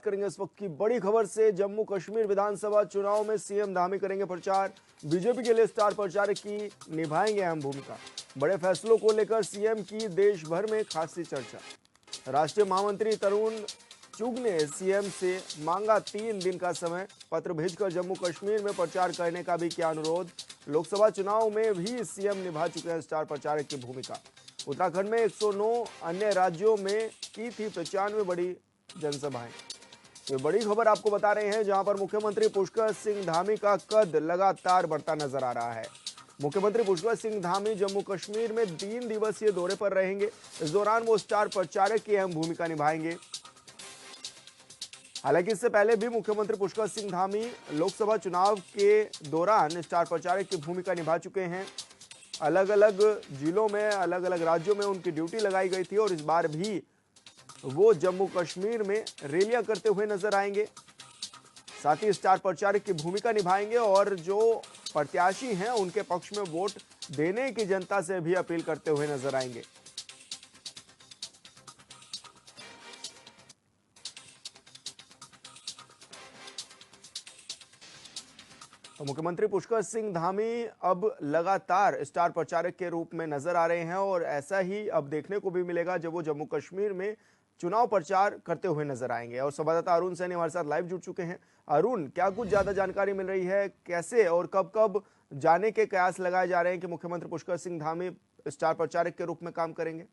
करेंगे इस वक्त की बड़ी खबर से। जम्मू कश्मीर विधानसभा चुनाव में सीएम धामी करेंगे प्रचार। बीजेपी के लिए स्टार प्रचारक की निभाएंगे अहम भूमिका। बड़े फैसलों को लेकर सीएम की देश भर में खासी चर्चा। राष्ट्रीय महामंत्री तरुण चुग ने सीएम से मांगा 3 दिन का समय। पत्र भेजकर जम्मू कश्मीर में प्रचार करने का भी किया अनुरोध। लोकसभा चुनाव में भी सीएम निभा चुके हैं स्टार प्रचारक की भूमिका। उत्तराखंड में 109, अन्य राज्यों में की थी 95 बड़ी जनसभाएं। ये बड़ी खबर आपको बता रहे हैं, जहां पर मुख्यमंत्री पुष्कर सिंह धामी का कद लगातार बढ़ता नजर आ रहा है। मुख्यमंत्री पुष्कर सिंह धामी जम्मू कश्मीर में 3 दिवसीय दौरे पर रहेंगे। इस दौरान वो स्टार प्रचारक की अहम भूमिका निभाएंगे। हालांकि इससे पहले भी मुख्यमंत्री पुष्कर सिंह धामी लोकसभा चुनाव के दौरान स्टार प्रचारक की भूमिका निभा चुके हैं। अलग अलग जिलों में, अलग अलग राज्यों में उनकी ड्यूटी लगाई गई थी और इस बार भी वो जम्मू कश्मीर में रैलियां करते हुए नजर आएंगे। साथ ही स्टार प्रचारक की भूमिका निभाएंगे और जो प्रत्याशी हैं उनके पक्ष में वोट देने की जनता से भी अपील करते हुए नजर आएंगे। तो मुख्यमंत्री पुष्कर सिंह धामी अब लगातार स्टार प्रचारक के रूप में नजर आ रहे हैं और ऐसा ही अब देखने को भी मिलेगा जब वो जम्मू कश्मीर में चुनाव प्रचार करते हुए नजर आएंगे। और संवाददाता अरुण सैनी हमारे साथ लाइव जुड़ चुके हैं। अरुण, क्या कुछ ज्यादा जानकारी मिल रही है, कैसे और कब कब जाने के कयास लगाए जा रहे हैं कि मुख्यमंत्री पुष्कर सिंह धामी स्टार प्रचारक के रूप में काम करेंगे?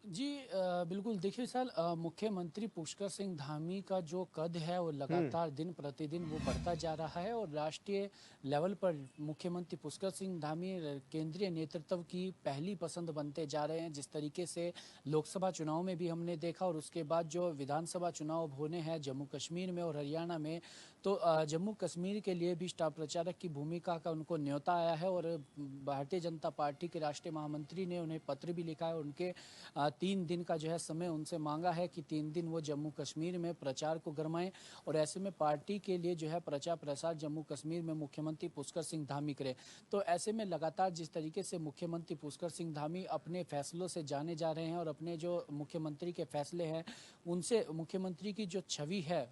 जी बिल्कुल। देखिए सर, मुख्यमंत्री पुष्कर सिंह धामी का जो कद है वो लगातार दिन प्रतिदिन वो बढ़ता जा रहा है और राष्ट्रीय लेवल पर मुख्यमंत्री पुष्कर सिंह धामी केंद्रीय नेतृत्व की पहली पसंद बनते जा रहे हैं। जिस तरीके से लोकसभा चुनाव में भी हमने देखा और उसके बाद जो विधानसभा चुनाव होने हैं जम्मू कश्मीर में और हरियाणा में, तो जम्मू कश्मीर के लिए भी स्टार प्रचारक की भूमिका का उनको न्योता आया है और भारतीय जनता पार्टी के राष्ट्रीय महामंत्री ने उन्हें पत्र भी लिखा है। उनके 3 दिन का जो है समय उनसे मांगा है कि 3 दिन वो जम्मू कश्मीर में प्रचार को गरमाएं और ऐसे में पार्टी के लिए जो है प्रचार प्रसार जम्मू कश्मीर में मुख्यमंत्री पुष्कर सिंह धामी करे। तो ऐसे में लगातार जिस तरीके से मुख्यमंत्री पुष्कर सिंह धामी अपने फैसलों से जाने जा रहे हैं और अपने जो मुख्यमंत्री के फैसले हैं उनसे मुख्यमंत्री की जो छवि है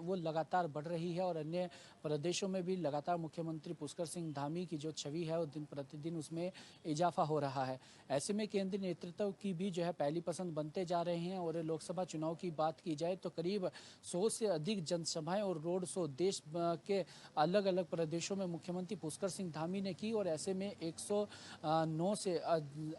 वो लगातार बढ़ रही है और अन्य प्रदेशों में भी लगातार मुख्यमंत्री पुष्कर सिंह धामी की जो छवि है वो दिन प्रतिदिन उसमें इजाफा हो रहा है। ऐसे में केंद्रीय नेतृत्व की भी जो है पहली पसंद बनते जा रहे हैं और लोकसभा चुनाव की बात की जाए तो करीब 100 से अधिक जनसभाएं और रोड शो देश के अलग अलग प्रदेशों में मुख्यमंत्री पुष्कर सिंह धामी ने की और ऐसे में 109 से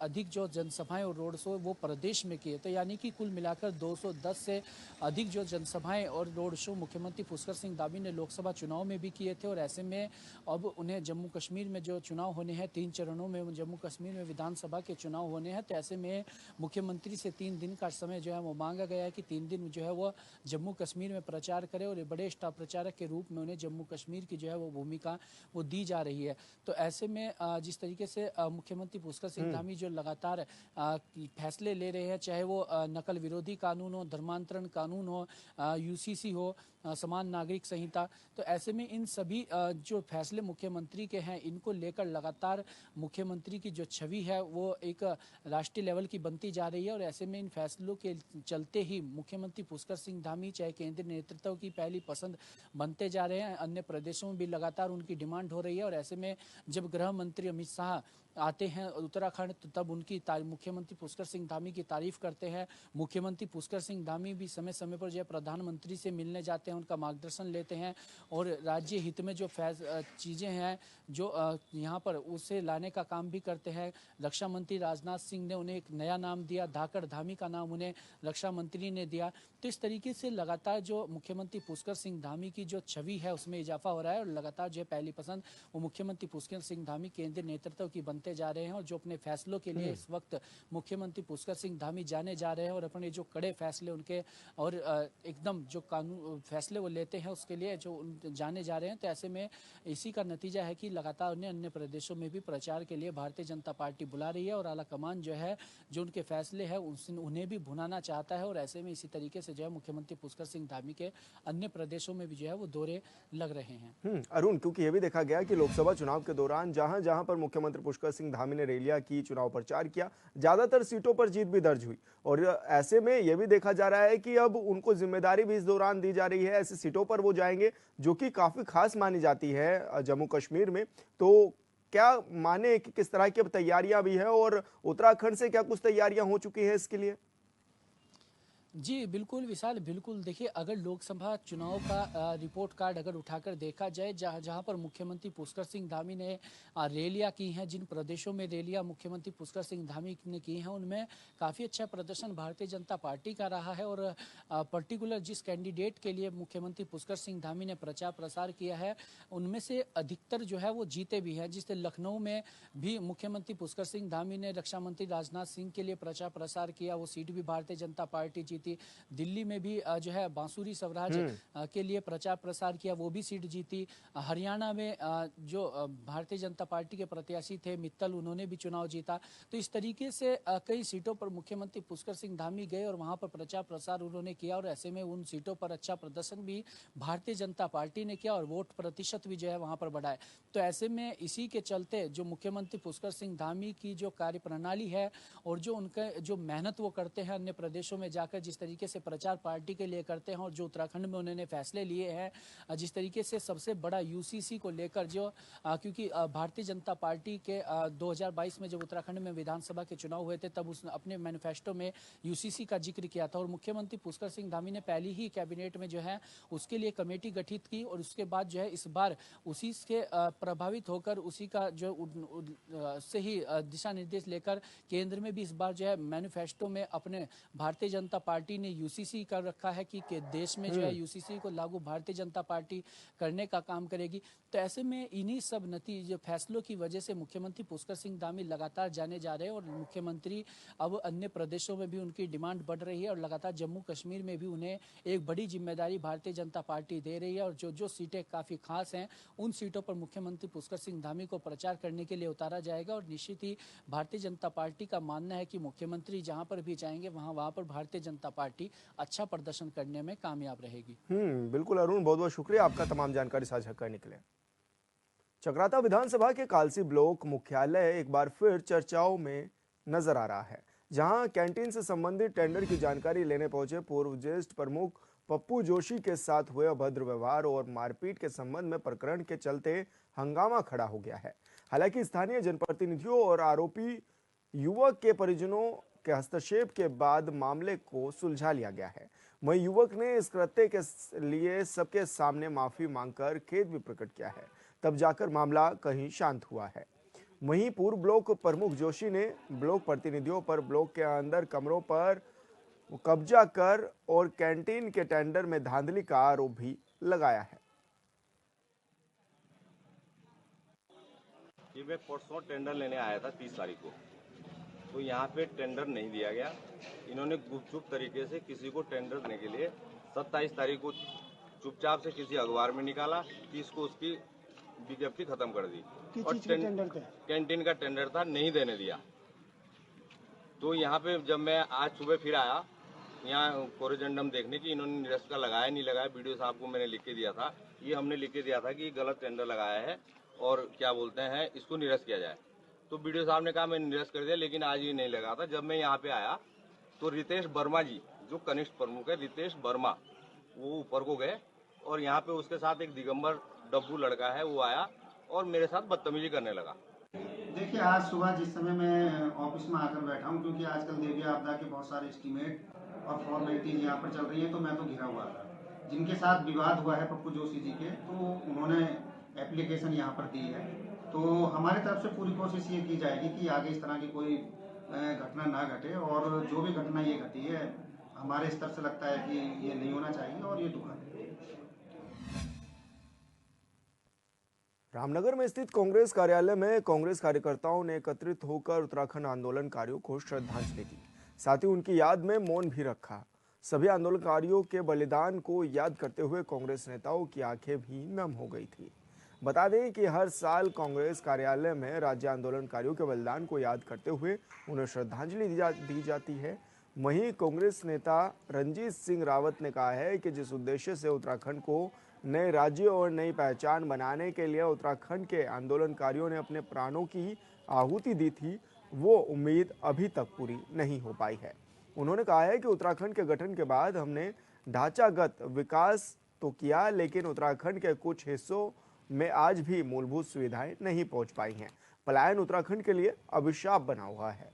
अधिक जो जनसभाएं और रोड शो वो प्रदेश में किए। तो यानी कि कुल मिलाकर 210 से अधिक जो जनसभाएं और रोड शो मुख्यमंत्री पुष्कर सिंह धामी ने लोकसभा चुनाव में भी किए थे और ऐसे में अब उन्हें जम्मू कश्मीर में जो चुनाव होने हैं 3 चरणों में जम्मू कश्मीर में विधानसभा के चुनाव होने हैं, तो ऐसे में मुख्यमंत्री से 3 दिन का समय जो है वो मांगा गया है कि 3 दिन जो है वो जम्मू कश्मीर में प्रचार करे और बड़े स्टार प्रचारक के रूप में उन्हें जम्मू कश्मीर की जो है वो भूमिका वो दी जा रही है। तो ऐसे में जिस तरीके से मुख्यमंत्री पुष्कर सिंह धामी जो लगातार फैसले ले रहे हैं, चाहे वो नकल विरोधी कानून हो, धर्मांतरण कानून हो, यूसीसी हो, समान नागरिक संहिता, तो ऐसे में इन सभी जो फैसले मुख्यमंत्री के हैं इनको लेकर लगातार मुख्यमंत्री की जो छवि है वो एक राष्ट्रीय लेवल की बनती जा रही है और ऐसे में इन फैसलों के चलते ही मुख्यमंत्री पुष्कर सिंह धामी चाहे केंद्रीय नेतृत्व की पहली पसंद बनते जा रहे हैं। अन्य प्रदेशों में भी लगातार उनकी डिमांड हो रही है और ऐसे में जब गृह मंत्री अमित शाह आते हैं उत्तराखंड तो तब उनकी मुख्यमंत्री पुष्कर सिंह धामी की तारीफ करते हैं। मुख्यमंत्री पुष्कर सिंह धामी भी समय समय पर जो प्रधानमंत्री से मिलने जाते हैं, उनका मार्गदर्शन लेते हैं और राज्य हित में जो चीज़ें हैं जो यहाँ पर उसे लाने का काम भी करते हैं। रक्षा मंत्री राजनाथ सिंह ने उन्हें एक नया नाम दिया, धाकड़ धामी का नाम उन्हें रक्षा मंत्री ने दिया। तो इस तरीके से लगातार जो मुख्यमंत्री पुष्कर सिंह धामी की जो छवि है उसमें इजाफा हो रहा है और लगातार जो पहली पसंद वो मुख्यमंत्री पुष्कर सिंह धामी केंद्रीय नेतृत्व की बनते जा रहे हैं और जो अपने फैसलों के लिए इस वक्त मुख्यमंत्री पुष्कर सिंह धामी जाने जा रहे हैं और अपने जो कड़े फैसले उनके और एकदम जो कानून फैसले वो लेते हैं उसके लिए जो जाने जा रहे हैं। तो ऐसे में इसी का नतीजा है कि लगातार उन्हें अन्य प्रदेशों में भी प्रचार के लिए भारतीय जनता पार्टी बुला रही है और आला कमान जो है जो उनके फैसले हैं उन्हें भी भुनाना चाहता है और ऐसे में इसी तरीके से जो है मुख्यमंत्री पुष्कर सिंह धामी के अन्य प्रदेशों में भी जो है वो दौरे लग रहे हैं। अरुण, क्योंकि ये भी देखा गया कि लोकसभा चुनाव के दौरान जहां जहां पर मुख्यमंत्री पुष्कर सिंह धामी ने रैलियां की, चुनाव प्रचार किया, ज्यादातर सीटों पर जीत भी दर्ज हुई। और ऐसे में यह भी देखा जा रहा है कि अब उनको जिम्मेदारी भी इस दौरान दी जा रही है, ऐसी सीटों पर वो जाएंगे जो कि काफी खास मानी जाती है जम्मू कश्मीर में। तो क्या माने कि किस तरह की अब तैयारियां भी है, और उत्तराखंड से क्या कुछ तैयारियां हो चुकी हैं इसके लिए? जी बिल्कुल विशाल, बिल्कुल देखिए, अगर लोकसभा चुनाव का रिपोर्ट कार्ड अगर उठाकर देखा जाए, जहाँ जहाँ पर मुख्यमंत्री पुष्कर सिंह धामी ने रैलियां की हैं, जिन प्रदेशों में रैलियां मुख्यमंत्री पुष्कर सिंह धामी ने की हैं, उनमें काफ़ी अच्छा प्रदर्शन भारतीय जनता पार्टी का रहा है। और पर्टिकुलर जिस कैंडिडेट के लिए मुख्यमंत्री पुष्कर सिंह धामी ने प्रचार प्रसार किया है, उनमें से अधिकतर जो है वो जीते भी हैं। जिससे लखनऊ में भी मुख्यमंत्री पुष्कर सिंह धामी ने रक्षा मंत्री राजनाथ सिंह के लिए प्रचार प्रसार किया, वो सीट भी भारतीय जनता पार्टी जीती। दिल्ली में भी जो है बांसुरी स्वराज के लिए प्रचार प्रसार किया, वो भी सीट जीती। हरियाणा में जो भारतीय जनता पार्टी के प्रत्याशी थे मित्तल, उन्होंने भी चुनाव जीता। तो इस तरीके से कई सीटों पर मुख्यमंत्री पुष्कर सिंह धामी गए और वहां पर प्रचार प्रसार उन्होंने किया, और ऐसे में उन सीटों पर अच्छा प्रदर्शन भी भारतीय जनता पार्टी ने किया और वोट प्रतिशत भी जो है वहां पर बढ़ाए। तो ऐसे में इसी के चलते जो मुख्यमंत्री पुष्कर सिंह धामी की जो कार्य प्रणाली है और जो उनका जो मेहनत वो करते हैं अन्य प्रदेशों में जाकर, जिस तरीके से प्रचार पार्टी के लिए करते हैं, और जो उत्तराखंड में उन्होंने फैसले लिए हैं, जिस तरीके से सबसे बड़ा यूसीसी को लेकर जो क्योंकि भारतीय जनता पार्टी के 2022 में जब उत्तराखंड में विधानसभा के चुनाव हुए थे, तब उसने अपने मैनिफेस्टो में यूसीसी का जिक्र किया था, और मुख्यमंत्री पुष्कर सिंह धामी ने पहली ही कैबिनेट में जो है उसके लिए कमेटी गठित की, और उसके बाद जो है इस बार उसी से प्रभावित होकर उसी का जो से ही दिशा निर्देश लेकर केंद्र में भी इस बार जो है मैनिफेस्टो में अपने भारतीय जनता पार्टी ने यूसीसी कर रखा है कि देश में जो है यूसीसी को लागू भारतीय जनता पार्टी करने का काम करेगी। तो ऐसे में इन्हीं सब नतीजे फैसलों की वजह से मुख्यमंत्री पुष्कर सिंह धामी लगातार जाने जा रहे हैं, और मुख्यमंत्री अब अन्य प्रदेशों में भी उनकी डिमांड बढ़ रही है, और लगातार जम्मू कश्मीर में भी उन्हें एक बड़ी जिम्मेदारी भारतीय जनता पार्टी दे रही है। और जो जो सीटें काफ़ी खास हैं, उन सीटों पर मुख्यमंत्री पुष्कर सिंह धामी को प्रचार करने के लिए उतारा जाएगा। और निश्चित ही भारतीय जनता पार्टी का मानना है कि मुख्यमंत्री जहां पर भी जाएंगे वहां पर भारतीय जनता पार्टी अच्छा प्रदर्शन करने में कामयाब रहेगी। बिल्कुल अरुण, बहुत बहुत शुक्रिया आपका तमाम जानकारी साझा करने के लिए। चकराता विधानसभा के कालसी ब्लॉक मुख्यालय एक बार फिर चर्चाओं में नजर आ रहा है, जहां कैंटीन से संबंधित टेंडर की जानकारी लेने पहुंचे पूर्व ज्येष्ठ प्रमुख पप्पू जोशी के साथ हुए अभद्र व्यवहार और मारपीट के संबंध में प्रकरण के चलते हंगामा खड़ा हो गया है। हालांकि स्थानीय जनप्रतिनिधियों और आरोपी युवक के परिजनों के हस्तक्षेप के बाद मामले को सुलझा लिया गया है। वहीं युवक ने इस कृत्य के लिए सबके सामने माफी मांगकर खेद भी प्रकट किया है, तब जाकर मामला कहीं शांत हुआ है। वहीं पूर्व ब्लॉक प्रमुख जोशी ने ब्लॉक प्रतिनिधियों पर ब्लॉक के अंदर कमरों पर कब्जा कर और कैंटीन के टेंडर में धांधली का आरोप भी लगाया है। ये मैं परसों टेंडर लेने आया था 30 तारीख को, तो यहाँ पे टेंडर नहीं दिया गया। इन्होंने गुपचुप तरीके से किसी को टेंडर देने के लिए 27 तारीख को चुपचाप से किसी अखबार में निकाला, 30 को उसकी विज्ञप्ति खत्म कर दी। और कैंटीन का टेंडर था, नहीं देने दिया। तो यहाँ पे जब मैं आज सुबह फिर आया यहाँ कोरिजेंडम देखने की, इन्होंने निरस्त का लगाया नहीं लगाया, वीडियो साहब को मैंने लिख के दिया था, ये हमने लिख के दिया था कि गलत टेंडर लगाया है और क्या बोलते हैं इसको निरस्त किया जाए। तो वीडियो साहब ने कहा मैंने निरस्त कर दिया, लेकिन आज ये नहीं लगा था। जब मैं यहाँ पे आया तो रितेश वर्मा जी जो कनिष्ठ प्रमुख है, रितेश वर्मा, वो ऊपर को गए और यहाँ पे उसके साथ एक दिगंबर डब्बू लड़का है वो आया और मेरे साथ बदतमीजी करने लगा। देखिए, आज सुबह जिस समय मैं ऑफिस में आकर बैठा हूँ, क्योंकि आजकल देवी आपदा के बहुत सारे एस्टीमेट और फॉर्मेलिटीज यहाँ पर चल रही है, तो मैं तो घिरा हुआ था। जिनके साथ विवाद हुआ है पप्पू जोशी जी के, तो उन्होंने एप्लीकेशन यहाँ पर दी है। तो हमारी तरफ से पूरी कोशिश ये की जाएगी कि आगे इस तरह की कोई घटना ना घटे, और जो भी घटना ये घटी है हमारे स्तर से लगता है कि ये नहीं होना चाहिए और ये दुखद है। रामनगर में स्थित कांग्रेस कार्यालय में कांग्रेस कार्यकर्ताओं ने एकत्रित होकर उत्तराखंड आंदोलनकारियों को श्रद्धांजलि दी, साथ ही उनकी याद में मौन भी रखा। सभी आंदोलनकारियों के बलिदान को याद करते हुए कांग्रेस नेताओं की आंखें भी नम हो गई थी। बता दें कि हर साल कांग्रेस कार्यालय में राज्य आंदोलनकारियों के बलिदान को याद करते हुए उन्हें श्रद्धांजलि दी जाती है। वहीं कांग्रेस नेता रंजीत सिंह रावत ने कहा है कि जिस उद्देश्य से उत्तराखंड को नए राज्य और नई पहचान बनाने के लिए उत्तराखंड के आंदोलनकारियों ने अपने प्राणों की आहुति दी थी वो उम्मीद अभी तक पूरी नहीं हो पाई है। उन्होंने कहा है कि उत्तराखंड के गठन के बाद हमने ढांचागत विकास तो किया, लेकिन उत्तराखंड के कुछ हिस्सों में आज भी मूलभूत सुविधाएं नहीं पहुंच पाई हैं। पलायन उत्तराखंड के लिए अभिशाप बना हुआ है।